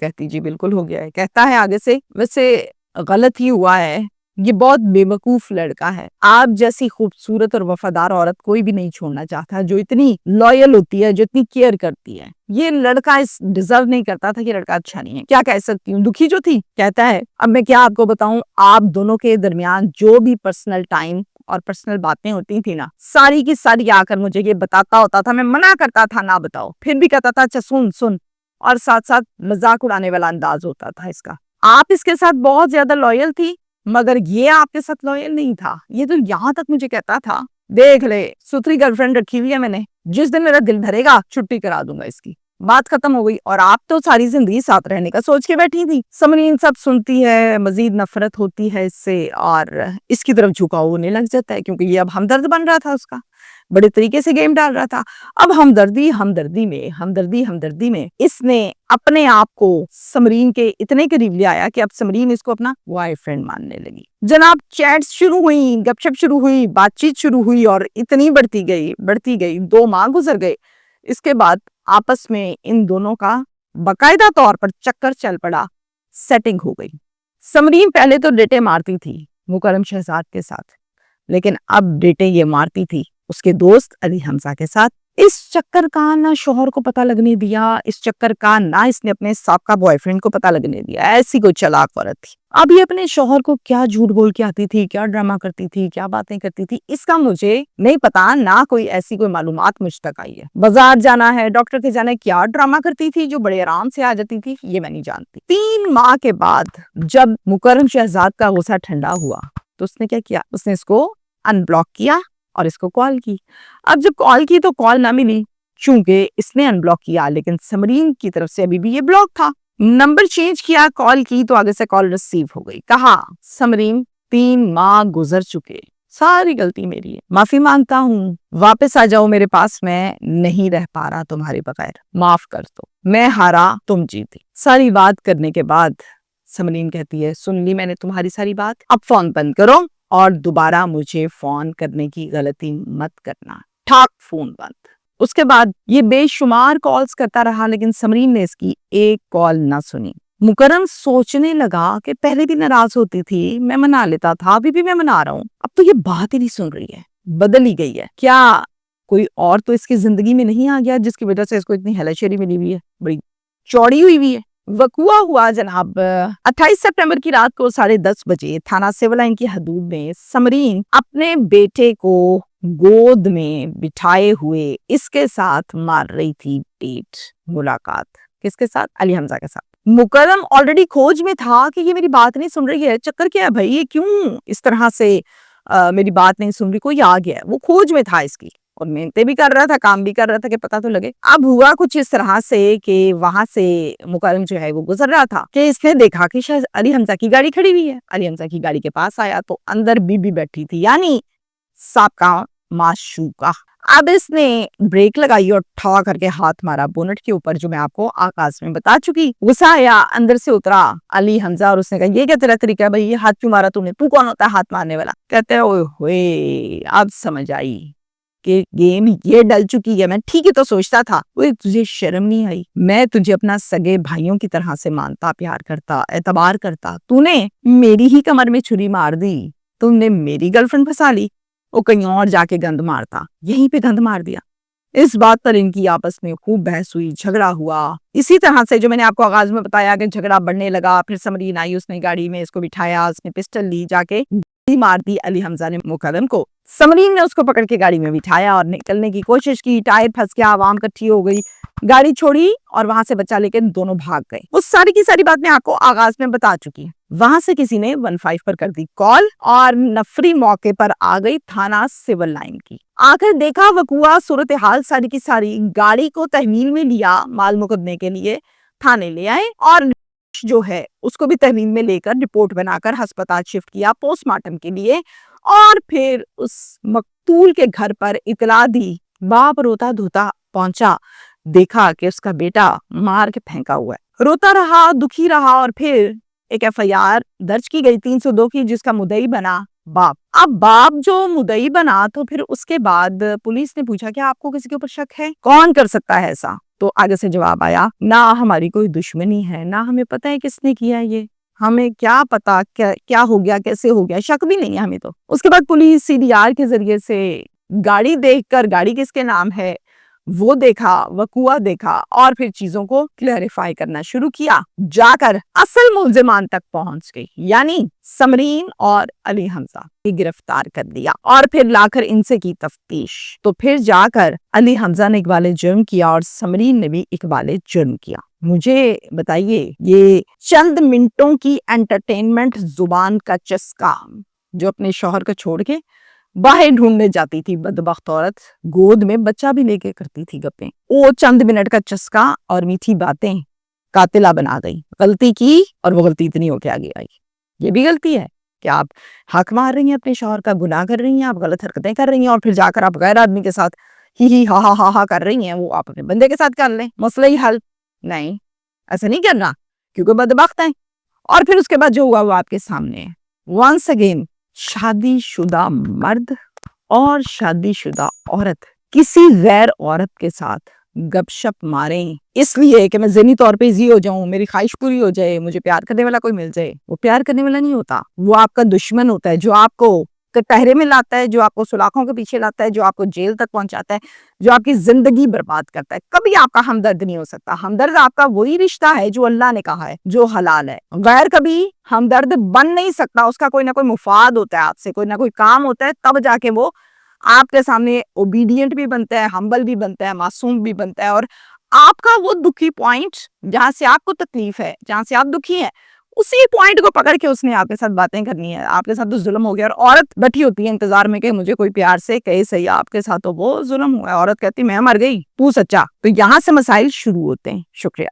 کہتی جی بالکل ہو گیا ہے. کہتا ہے آگے سے ویسے غلط ہی ہوا ہے, یہ بہت بے وقوف لڑکا ہے. آپ جیسی خوبصورت اور وفادار عورت کوئی بھی نہیں چھوڑنا چاہتا, جو اتنی لویل ہوتی ہے, جو اتنی کیئر کرتی ہے. یہ لڑکا اس ڈیزرو نہیں کرتا تھا, کہ لڑکا اچھا نہیں ہے. کیا کہہ سکتی ہوں, دکھی جو تھی. کہتا ہے اب میں کیا آپ کو بتاؤں, آپ دونوں کے درمیان جو بھی پرسنل ٹائم اور پرسنل باتیں ہوتی تھی نا, ساری کی ساری آ کر مجھے یہ بتاتا ہوتا تھا. میں منع کرتا تھا نہ بتاؤ, پھر بھی کہتا تھا اچھا سن سن, اور ساتھ ساتھ مذاق اڑانے والا انداز ہوتا تھا اس کا. آپ اس کے ساتھ بہت زیادہ لویل تھی, مگر یہ آپ کے ساتھ لویل نہیں تھا. یہ تو یہاں تک مجھے کہتا تھا دیکھ لے ستری گرل فرینڈ رکھی ہوئی ہے میں نے, جس دن میرا دل بھرے گا چھٹی کرا دوں گا اس کی. بات ختم ہو گئی. اور آپ تو ساری زندگی ساتھ رہنے کا سوچ کے بیٹھی تھی. سمرین سب سنتی ہے, مزید نفرت ہوتی ہے اس سے, اور اس کی طرف جھکاؤ ہونے لگ جاتا ہے, کیونکہ یہ اب ہمدرد بن رہا تھا اس کا, بڑے طریقے سے گیم ڈال رہا تھا. اب ہمدردی میں اس نے اپنے آپ کو سمرین کے اتنے قریب لے آیا کہ اب سمرین اس کو اپنا بوائے فرینڈ ماننے لگی. جناب چیٹس شروع ہوئی, گپ شپ شروع ہوئی, بات چیت شروع ہوئی, اور اتنی بڑھتی گئی 2 ماہ گزر گئے. اس کے بعد آپس میں ان دونوں کا باقاعدہ طور پر چکر چل پڑا, سیٹنگ ہو گئی. سمرین پہلے تو ڈیٹے مارتی تھی مکرم شہزاد کے ساتھ, لیکن اب ڈیٹے یہ مارتی تھی اس کے دوست علی حمزہ کے ساتھ. اس چکر کا نہ شوہر کو پتہ لگنے دیا, اس چکر کا نہ اس نے اپنے سابقہ بوائے فرینڈ کو پتہ لگنے دیا. ایسی کوئی چلاک عورت تھی. اب یہ اپنے شوہر کو کیا جھوٹ بول کے آتی تھی, کیا ڈرامہ کرتی تھی, کیا باتیں کرتی تھی, اس کا مجھے نہیں پتا, نہ کوئی ایسی کوئی معلومات مجھ تک آئی ہے. بازار جانا ہے, ڈاکٹر کے جانا ہے, کیا ڈرامہ کرتی تھی جو بڑے آرام سے آ جاتی تھی, یہ میں نہیں جانتی. 3 ماہ کے بعد جب مکرم شہزاد کا غصہ ٹھنڈا ہوا تو اس نے کیا کیا, اس نے اس کو ان بلاک کیا اور اس کو کال کی. اب جب کال کی تو کال نہ ملی, چونکہ اس نے ان بلاک کیا, لیکن سمرین کی طرف سے ابھی بھی یہ بلاک تھا. نمبر چینج کیا, کال کی تو آگے سے کال ریسیو ہو گئی. کہا سمرین 3 ماہ گزر چکے, ساری غلطی میری ہے, معافی مانگتا ہوں, واپس آ جاؤ میرے پاس, میں نہیں رہ پا رہا تمہارے بغیر, معاف کر دو, میں ہارا تم جیتی. ساری بات کرنے کے بعد سمرین کہتی ہے سن لی میں نے تمہاری ساری بات, اب فون بند کرو اور دوبارہ مجھے فون کرنے کی غلطی مت کرنا. ٹھاک فون بند. اس کے بعد یہ بے شمار کالز کرتا رہا, لیکن سمرین نے اس کی ایک کال نہ سنی. مکرم سوچنے لگا کہ پہلے بھی ناراض ہوتی تھی, میں منا لیتا تھا, ابھی بھی میں منا رہا ہوں, اب تو یہ بات ہی نہیں سن رہی ہے, بدل ہی گئی ہے. کیا کوئی اور تو اس کی زندگی میں نہیں آ گیا جس کی وجہ سے اس کو اتنی ہیلا شیری ملی ہوئی ہے, بڑی چوڑی ہوئی ہے. وقوع ہوا جناب 28 سپٹمبر کی رات کو 10:30 بجے تھانہ سول لائن کی حدود میں. سمرین اپنے بیٹے کو گود میں بٹھائے ہوئے اس کے ساتھ مار رہی تھی ڈیٹ, ملاقات. کس کے ساتھ؟ علی حمزہ کے ساتھ. مکرم آلریڈی کھوج میں تھا کہ یہ میری بات نہیں سن رہی ہے, چکر کیا ہے بھائی, یہ کیوں اس طرح سے میری بات نہیں سن رہی, کوئی آ گیا ہے. وہ کھوج میں تھا اس کی, اور محنتیں بھی کر رہا تھا, کام بھی کر رہا تھا کہ پتہ تو لگے. اب ہوا کچھ اس طرح سے کہ وہاں سے مکرم جو ہے وہ گزر رہا تھا کہ اس نے دیکھا کہ شاید علی حمزہ کی گاڑی کھڑی ہوئی ہے. علی حمزہ کی گاڑی کے پاس آیا تو اندر بی بی بیٹھی تھی, یعنی سابقہ معشوقہ. اب اس نے بریک لگائی اور ٹھا کر کے ہاتھ مارا بونٹ کے اوپر, جو میں آپ کو آغاز میں بتا چکی. غصہ آیا, اندر سے اترا علی حمزہ اور اس نے کہا یہ کیا تیرا طریقہ ہے بھائی, یہ ہاتھ کیوں مارا تم نے, تو کون ہوتا ہے ہاتھ مارنے والا. کہتے ہیں اوئے ہوئے, اب سمجھ آئی کہ گیم یہ ڈل چکی ہے. میں ٹھیک ہے تو سوچتا تھا, اوئے تجھے شرم نہیں آئی, میں تجھے اپنا سگے بھائیوں کی طرح سے مانتا, پیار کرتا, اعتبار کرتا, تو نے میری ہی کمر میں چھری مار دی, تم نے میری گرل فرینڈ پھنسا لی. وہ کہیں اور جا کے گند مارتا, یہیں پہ گند مار دیا. اس بات پر ان کی آپس میں خوب بحث ہوئی, جھگڑا ہوا. اسی طرح سے جو میں نے آپ کو آغاز میں بتایا کہ جھگڑا بڑھنے لگا. پھر سمرین آئی, اس نے گاڑی میں اس کو بٹھایا, اس نے پسٹل لی, جا کے مار دی علی حمزہ نے مکرم کو. سمرین نے اس کو پکڑ کے گاڑی میں بٹھایا اور نکلنے کی کوشش کی, ٹائر پھنس گیا, عوام کٹھی ہو گئی, گاڑی چھوڑی اور وہاں سے بچا لے کے دونوں بھاگ گئے. وہ ساری کی ساری بات میں آپ کو آغاز میں بتا چکی. وہاں سے کسی نے 15 پر کر دی کال اور نفری موقع پر آ گئی تھانہ سول لائن کی. آ کر دیکھا وقوع صورتحال ساری کی ساری, گاڑی کو تحویل میں لیا مال مقدمے کے لیے, تھانے لے آئے اور جو ہے اس کو بھی تحویل میں لے کر رپورٹ بنا کر ہسپتال شفٹ کیا پوسٹ مارٹم کے لیے. اور پھر اس مقتول کے گھر پر اطلاع دی. باپ روتا دھوتا پہنچا, دیکھا کہ اس کا بیٹا مار کے پھینکا ہوا ہے. روتا رہا, دکھی رہا, اور پھر ایک FIR درج کی گئی 302 کی, جس کا مدعی بنا باپ. اب باپ جو مدعی بنا تو پھر اس کے بعد پولیس نے پوچھا کہ آپ کو کسی کے اوپر شک ہے, کون کر سکتا ہے ایسا. تو آگے سے جواب آیا نہ ہماری کوئی دشمنی ہے، نہ ہمیں پتہ ہے کس نے کیا یہ، ہمیں کیا پتا کیا ہو گیا، کیسے ہو گیا، شک بھی نہیں ہے ہمیں تو۔ اس کے بعد پولیس CDR کے ذریعے سے گاڑی دیکھ کر گاڑی کس کے نام ہے وہ دیکھا، وقوع دیکھا اور پھر چیزوں کو کلیریفائی کرنا شروع کیا، جا کر اصل ملزمان تک پہنچ گئی، یعنی سمرین اور علی حمزہ کی گرفتار کر دیا اور پھر لا کر ان سے کی تفتیش۔ تو پھر جا کر علی حمزہ نے اقبال جرم کیا اور سمرین نے بھی اقبال جرم کیا۔ مجھے بتائیے یہ چند منٹوں کی انٹرٹینمنٹ زبان کا چسکا جو اپنے شوہر کو چھوڑ کے باہر ڈھونڈنے جاتی تھی بدبخت عورت، گود میں بچہ بھی لے کے کرتی تھی گپیں، وہ چند منٹ کا چسکا اور میٹھی باتیں قاتلہ بنا گئی، غلطی کی اور وہ غلطی اتنی ہو کے آگے آئی۔ یہ بھی غلطی ہے کہ آپ حق مار رہی ہیں اپنے شوہر کا، گناہ کر رہی ہیں، آپ غلط حرکتیں کر رہی ہیں اور پھر جا کر آپ غیر آدمی کے ساتھ ہی ہا ہا ہا ہا کر رہی ہیں، وہ آپ اپنے بندے کے ساتھ کر لیں، مسئلہ ہی حل۔ نہیں، ایسا نہیں کرنا کیونکہ بدبخت ہیں۔ اور پھر اس کے بعد جو ہوا وہ آپ کے سامنے ہے۔ ونس اگین شادی شدہ مرد اور شادی شدہ عورت کسی غیر عورت کے ساتھ گپ شپ ماریں اس لیے کہ میں ذہنی طور پہ ایزی ہو جاؤں، میری خواہش پوری ہو جائے، مجھے پیار کرنے والا کوئی مل جائے، وہ پیار کرنے والا نہیں ہوتا، وہ آپ کا دشمن ہوتا ہے جو آپ کو کٹہرے میں لاتا ہے، جو آپ کو سلاخوں کے پیچھے لاتا ہے، جو آپ کو جیل تک پہنچاتا ہے، جو آپ کی زندگی برباد کرتا ہے۔ کبھی آپ کا ہمدرد نہیں ہو سکتا۔ ہمدرد آپ کا وہی رشتہ ہے جو اللہ نے کہا ہے، جو حلال ہے۔ غیر کبھی ہمدرد بن نہیں سکتا، اس کا کوئی نہ کوئی مفاد ہوتا ہے، آپ سے کوئی نہ کوئی کام ہوتا ہے، تب جا کے وہ آپ کے سامنے اوبیڈینٹ بھی بنتا ہے، ہمبل بھی بنتا ہے، معصوم بھی بنتا ہے، اور آپ کا وہ دکھی پوائنٹ جہاں سے آپ کو تکلیف ہے، جہاں سے آپ دکھی ہیں، اسی پوائنٹ کو پکڑ کے اس نے آپ کے ساتھ باتیں کرنی ہے۔ آپ کے ساتھ تو ظلم ہو گیا، اور عورت بیٹھی ہوتی ہے انتظار میں کہ مجھے کوئی پیار سے کہے صحیح آپ کے ساتھ تو وہ ظلم ہوا ہے۔ عورت کہتی میں مر گئی، تو سچا۔ تو یہاں سے مسائل شروع ہوتے ہیں۔ شکریہ۔